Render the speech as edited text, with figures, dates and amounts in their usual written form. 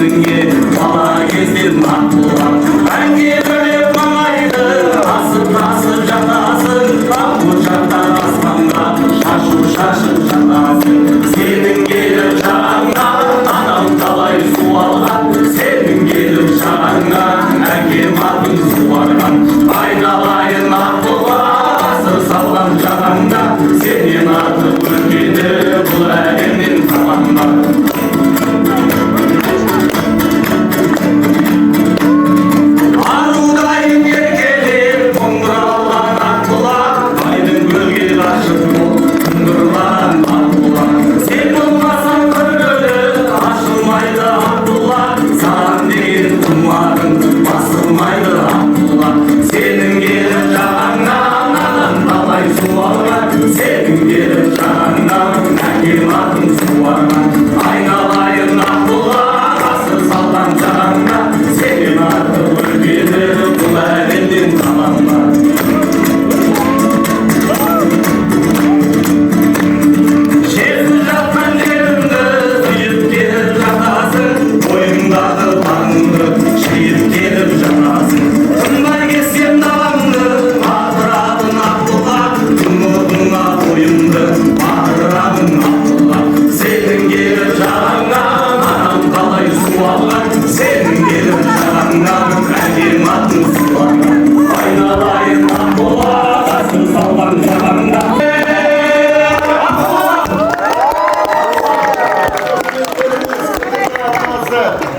өзіңе бала кезден мақтылап әнге бөлеп маңайды асып жатасың ақ жақтан аспанға шашу шашып жатасың сенің келіп жағаңа анам талай су алған сенің келіп жағаңа әкем атын суарған айналайын аққұла асыр салған жағаңда сенен артық үлкені бұл әлемнен табанға арудайын еркелер қоңыралған аққұла айдың көлге ғашық болып күңгірлаған аққұла сен болмасаң күлгілі ашылмайды аққұла саған деген құмарың басылмайды аққұла сенің келіп жағаңнан анам талай су алған сенің келіп жағаңнан әкем атын суарған айналайын аққұла асыр салған жағаңда сенен артық үлкені бұл әлемнен табанға жерді жатқан жеріңді сүйіп келіп жатасың бойыңдағы бағыңды жиып келіп жатасың тыңдай келсем далаңды батырамын аққұла жұмыртыңа бойымды батырамын аққұла сенің келіп жағаңнан анам талай су алған сенің келіп жағаңнан әкем атын суарған айналайын аққұла асыр салған жағаңда Bravo.